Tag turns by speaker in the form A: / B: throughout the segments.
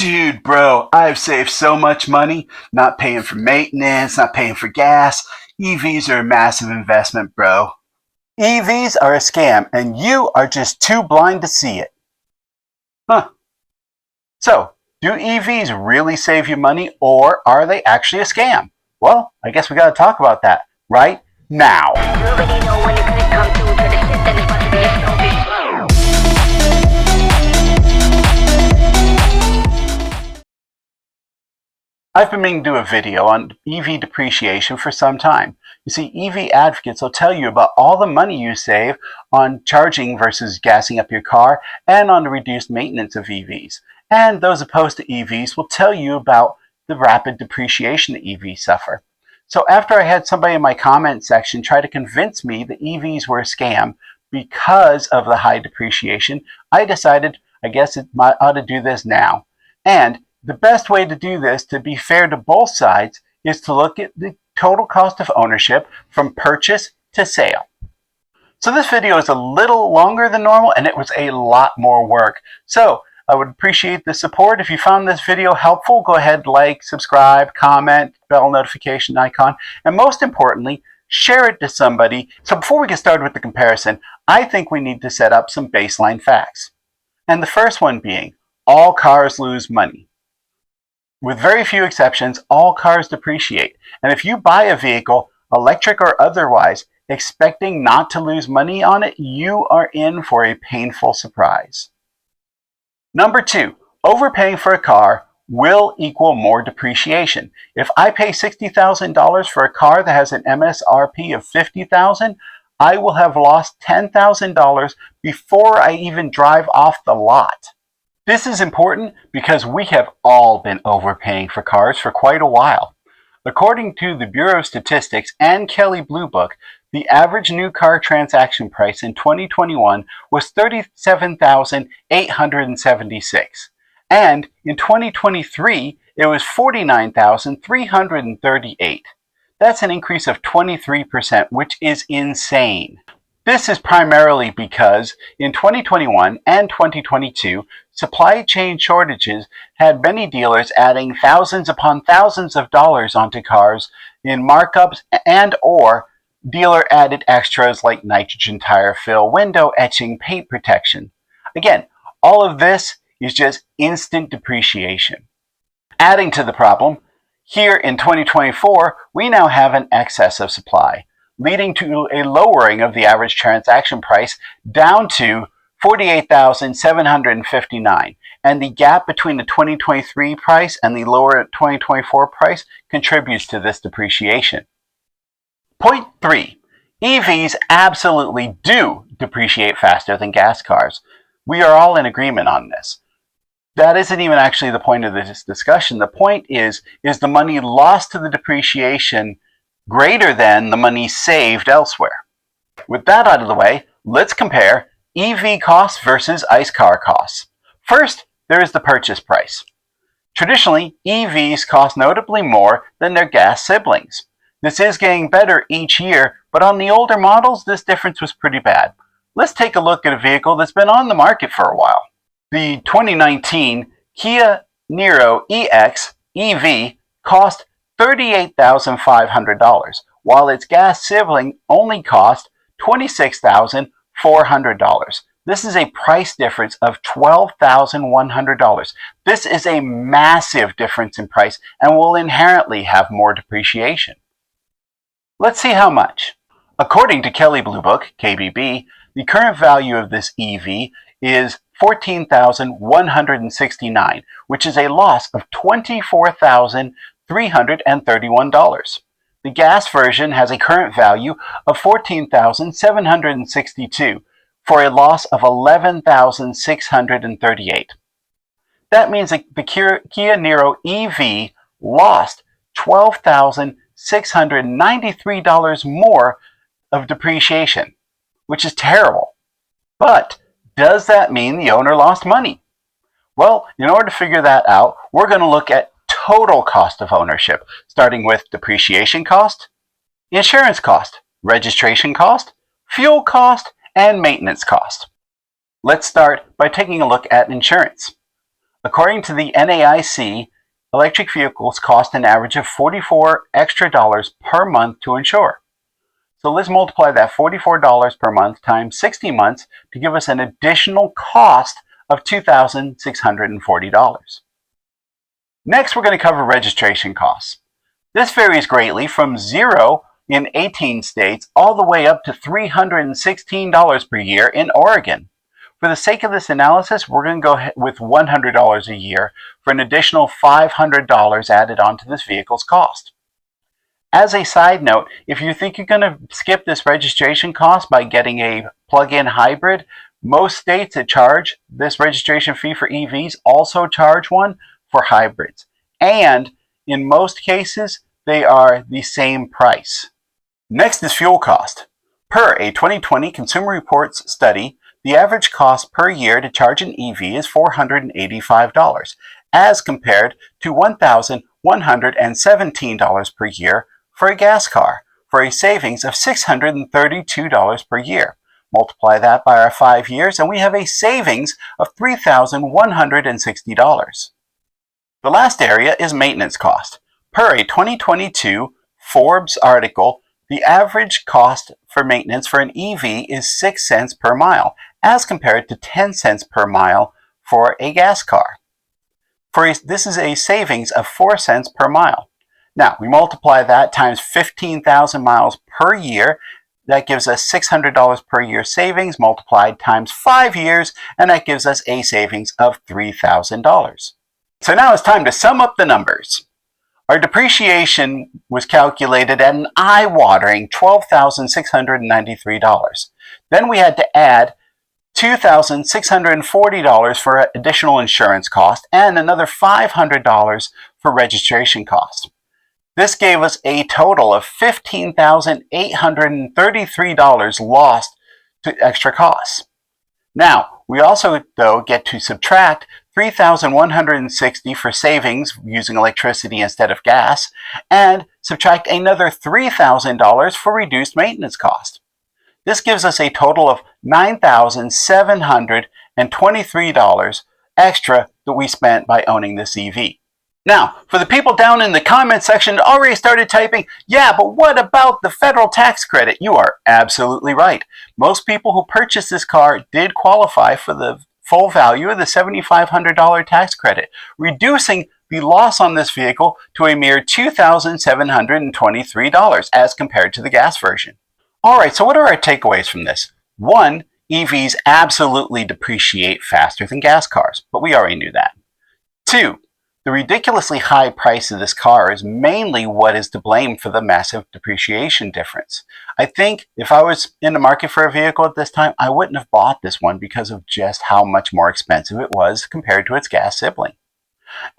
A: Dude, bro, I've saved so much money, not paying for maintenance, not paying for gas. EVs are a massive investment, bro. EVs are a scam, and you are just too blind to see it. Huh. So, do EVs really save you money, or are they actually a scam? Well, I guess we gotta talk about that right now. I've been meaning to do a video on EV depreciation for some time. You see, EV advocates will tell you about all the money you save on charging versus gassing up your car and on the reduced maintenance of EVs. And those opposed to EVs will tell you about the rapid depreciation that EVs suffer. So after I had somebody in my comment section try to convince me that EVs were a scam because of the high depreciation, I decided I guess I ought to do this now. And the best way to do this, to be fair to both sides, is to look at the total cost of ownership from purchase to sale. So this video is a little longer than normal, and it was a lot more work. So I would appreciate the support. If you found this video helpful, go ahead, like, subscribe, comment, bell notification icon, and most importantly, share it to somebody. So before we get started with the comparison, I think we need to set up some baseline facts. And the first one being, all cars lose money. With very few exceptions, all cars depreciate. And if you buy a vehicle, electric or otherwise, expecting not to lose money on it, you are in for a painful surprise. Number two, overpaying for a car will equal more depreciation. If I pay $60,000 for a car that has an MSRP of $50,000, I will have lost $10,000 before I even drive off the lot. This is important because we have all been overpaying for cars for quite a while. According to the Bureau of Statistics and Kelley Blue Book, the average new car transaction price in 2021 was $37,876. And in 2023, it was $49,338. That's an increase of 23%, which is insane. This is primarily because in 2021 and 2022, supply chain shortages had many dealers adding thousands upon thousands of dollars onto cars in markups and or dealer added extras like nitrogen tire fill, window etching, paint protection. Again, all of this is just instant depreciation. Adding to the problem, here in 2024, we now have an excess of supply, leading to a lowering of the average transaction price down to $48,759. And the gap between the 2023 price and the lower 2024 price contributes to this depreciation. Point 3. EVs absolutely do depreciate faster than gas cars. We are all in agreement on this. That isn't even actually the point of this discussion. The point is the money lost to the depreciation greater than the money saved elsewhere? With that out of the way, let's compare EV costs versus ICE car costs. First, there is the purchase price. Traditionally, EVs cost notably more than their gas siblings. This is getting better each year, but on the older models, this difference was pretty bad. Let's take a look at a vehicle that's been on the market for a while. The 2019 Kia Niro EX EV cost $38,500, while its gas sibling only cost $26,400. This is a price difference of $12,100. This is a massive difference in price and will inherently have more depreciation. Let's see how much. According to Kelley Blue Book, KBB, the current value of this EV is $14,169, which is a loss of $24,331. The gas version has a current value of $14,762 for a loss of $11,638. That means that the Kia Niro EV lost $12,693 more of depreciation, which is terrible. But does that mean the owner lost money? Well, in order to figure that out, we're going to look at total cost of ownership, starting with depreciation cost, insurance cost, registration cost, fuel cost, and maintenance cost. Let's start by taking a look at insurance. According to the NAIC, electric vehicles cost an average of $44 extra per month to insure. So let's multiply that $44 per month times 60 months to give us an additional cost of $2,640. Next, we're going to cover registration costs. This varies greatly from $0 in 18 states all the way up to $316 per year in Oregon. For the sake of this analysis, we're going to go with $100 a year for an additional $500 added onto this vehicle's cost. As a side note, if you think you're going to skip this registration cost by getting a plug-in hybrid, most states that charge this registration fee for EVs also charge one for hybrids. And in most cases, they are the same price. Next is fuel cost. Per a 2020 Consumer Reports study, the average cost per year to charge an EV is $485, as compared to $1,117 per year for a gas car, for a savings of $632 per year. Multiply that by our 5 years, and we have a savings of $3,160. The last area is maintenance cost. Per a 2022 Forbes article, the average cost for maintenance for an EV is 6 cents per mile, as compared to 10 cents per mile for a gas car. This is a savings of 4 cents per mile. Now, we multiply that times 15,000 miles per year. That gives us $600 per year savings, multiplied times 5 years, and that gives us a savings of $3,000. So now it's time to sum up the numbers. Our depreciation was calculated at an eye-watering $12,693. Then we had to add $2,640 for additional insurance cost and another $500 for registration cost. This gave us a total of $15,833 lost to extra costs. Now, we also, though, get to subtract $3,160 for savings using electricity instead of gas, and subtract another $3,000 for reduced maintenance cost. This gives us a total of $9,723 extra that we spent by owning this EV. Now, for the people down in the comment section that already started typing, yeah, but what about the federal tax credit? You are absolutely right. Most people who purchased this car did qualify for the full value of the $7,500 tax credit, reducing the loss on this vehicle to a mere $2,723 as compared to the gas version. Alright, so what are our takeaways from this? 1, EVs absolutely depreciate faster than gas cars, but we already knew that. 2, the ridiculously high price of this car is mainly what is to blame for the massive depreciation difference. I think if I was in the market for a vehicle at this time, I wouldn't have bought this one because of just how much more expensive it was compared to its gas sibling.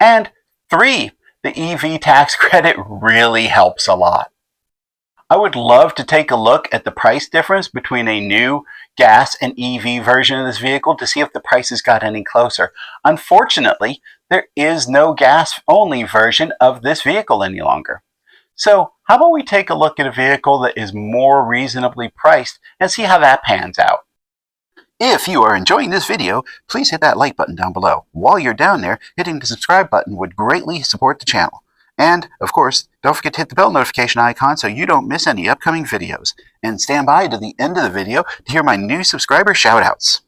A: And 3, the EV tax credit really helps a lot. I would love to take a look at the price difference between a new gas and EV version of this vehicle to see if the prices got any closer. Unfortunately, there is no gas-only version of this vehicle any longer. So how about we take a look at a vehicle that is more reasonably priced and see how that pans out. If you are enjoying this video, please hit that like button down below. While you're down there, hitting the subscribe button would greatly support the channel. And, of course, don't forget to hit the bell notification icon so you don't miss any upcoming videos. And stand by to the end of the video to hear my new subscriber shoutouts.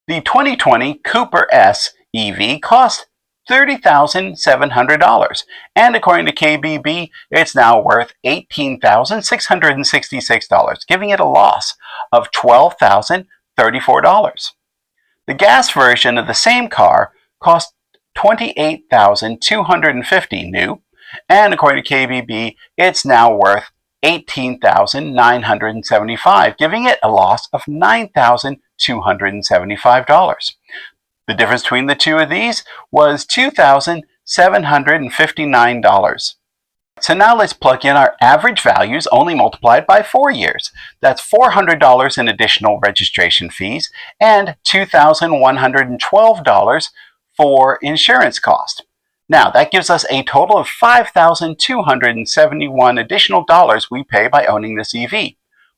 A: The 2020 Cooper S EV cost $30,700, and according to KBB, it's now worth $18,666, giving it a loss of $12,034. The gas version of the same car cost $28,250 new, and according to KBB, it's now worth $18,975, giving it a loss of $9,275. The difference between the two of these was $2,759. So now let's plug in our average values only multiplied by 4 years. That's $400 in additional registration fees and $2,112 for insurance cost. Now that gives us a total of $5,271 additional dollars we pay by owning this EV.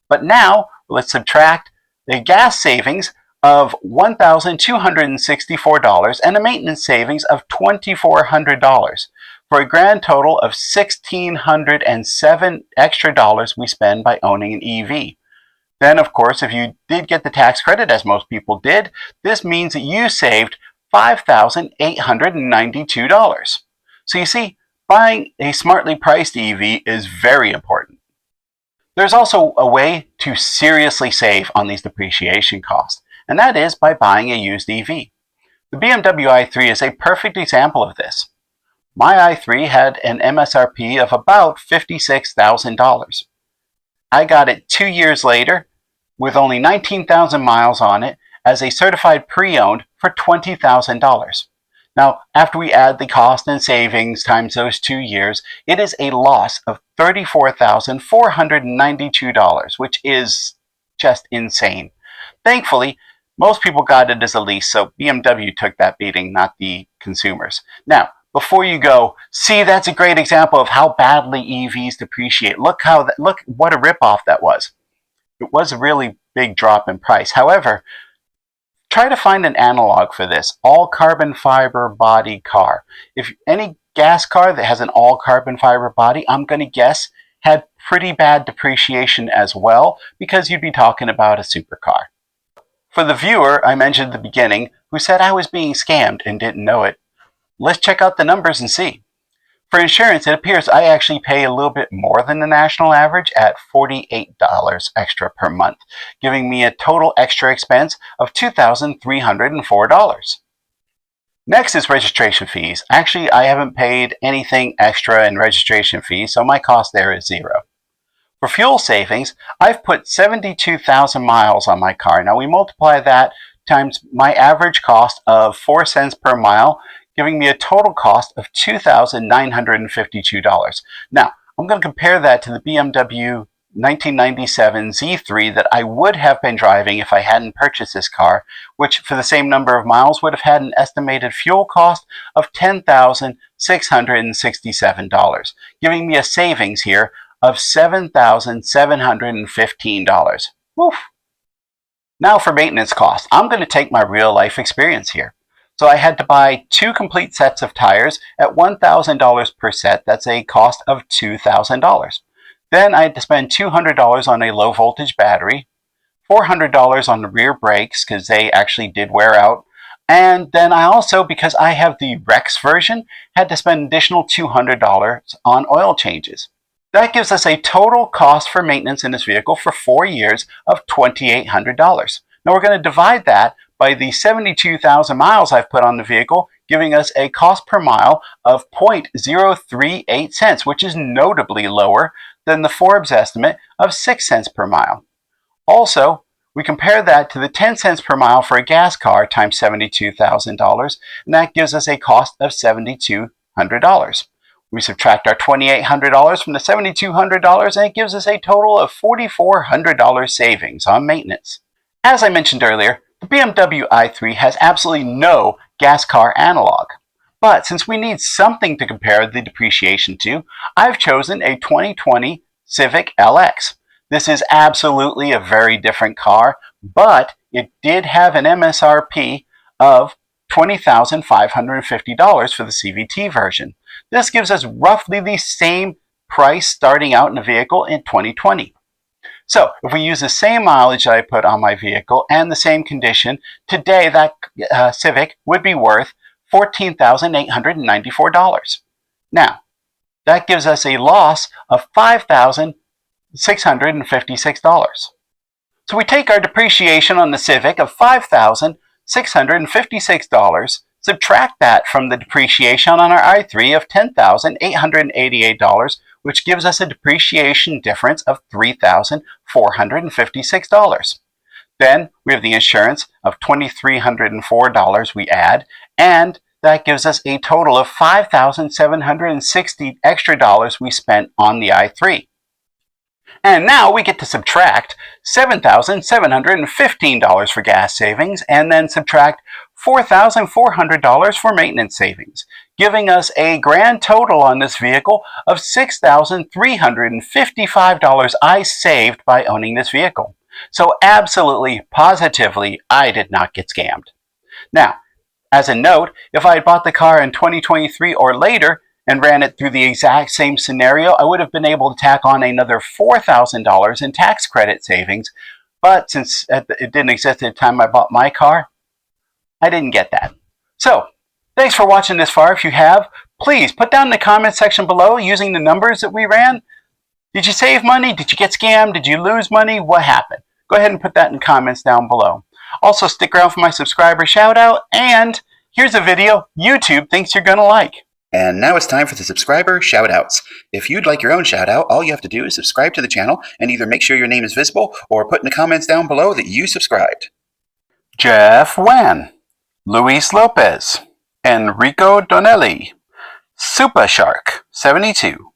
A: But now let's subtract the gas savings of $1,264 and a maintenance savings of $2,400 for a grand total of $1,607 extra dollars we spend by owning an EV. Then, of course, if you did get the tax credit, as most people did, this means that you saved $5,892. So you see, buying a smartly priced EV is very important. There's also a way to seriously save on these depreciation costs, and that is by buying a used EV. The BMW i3 is a perfect example of this. My i3 had an MSRP of about $56,000. I got it 2 years later with only 19,000 miles on it as a certified pre-owned for $20,000. Now, after we add the cost and savings times those 2 years, it is a loss of $34,492, which is just insane. Thankfully, most people got it as a lease, so BMW took that beating, not the consumers. Now, before you go, see, that's a great example of how badly EVs depreciate. Look what a ripoff that was. It was a really big drop in price. However, try to find an analog for this. All carbon fiber body car. If any gas car that has an all carbon fiber body, I'm going to guess had pretty bad depreciation as well, because you'd be talking about a supercar. For the viewer I mentioned at the beginning who said I was being scammed and didn't know it, let's check out the numbers and see. For insurance, it appears I actually pay a little bit more than the national average at $48 extra per month, giving me a total extra expense of $2,304. Next is registration fees. Actually, I haven't paid anything extra in registration fees, so my cost there is zero. For fuel savings, I've put 72,000 miles on my car. Now we multiply that times my average cost of 4 cents per mile, giving me a total cost of $2,952. Now, I'm going to compare that to the BMW 1997 Z3 that I would have been driving if I hadn't purchased this car, which for the same number of miles would have had an estimated fuel cost of $10,667, giving me a savings here of $7,715. Woof. Now for maintenance costs. I'm going to take my real life experience here. So I had to buy 2 complete sets of tires at $1,000 per set. That's a cost of $2,000. Then I had to spend $200 on a low voltage battery, $400 on the rear brakes because they actually did wear out. And then I also, because I have the Rex version, had to spend an additional $200 on oil changes. That gives us a total cost for maintenance in this vehicle for 4 years of $2,800. Now we're going to divide that by the 72,000 miles I've put on the vehicle, giving us a cost per mile of 0.038 cents, which is notably lower than the Forbes estimate of 6 cents per mile. Also, we compare that to the 10 cents per mile for a gas car times $72,000, and that gives us a cost of $7,200. We subtract our $2,800 from the $7,200, and it gives us a total of $4,400 savings on maintenance. As I mentioned earlier, the BMW i3 has absolutely no gas car analog. But since we need something to compare the depreciation to, I've chosen a 2020 Civic LX. This is absolutely a very different car, but it did have an MSRP of $20,550 for the CVT version. This gives us roughly the same price starting out in a vehicle in 2020. So if we use the same mileage that I put on my vehicle and the same condition, today that Civic would be worth $14,894. Now, that gives us a loss of $5,656. So we take our depreciation on the Civic of $5,656, subtract that from the depreciation on our i3 of $10,888, which gives us a depreciation difference of $3,456. Then we have the insurance of $2,304 we add, and that gives us a total of $5,760 extra dollars we spent on the i3. And now we get to subtract $7,715 for gas savings and then subtract $4,400 for maintenance savings, giving us a grand total on this vehicle of $6,355 I saved by owning this vehicle. So absolutely, positively, I did not get scammed. Now, as a note, if I had bought the car in 2023 or later and ran it through the exact same scenario, I would have been able to tack on another $4,000 in tax credit savings. But since it didn't exist at the time I bought my car, I didn't get that. So, thanks for watching this far. If you have, please put down in the comment section below using the numbers that we ran. Did you save money? Did you get scammed? Did you lose money? What happened? Go ahead and put that in comments down below. Also, stick around for my subscriber shout out, and here's a video YouTube thinks you're going to like.
B: And now it's time for the subscriber shout-outs. If you'd like your own shout-out, all you have to do is subscribe to the channel and either make sure your name is visible or put in the comments down below that you subscribed.
A: Jeff Wan, Luis Lopez, Enrico Donelli, Super Shark 72,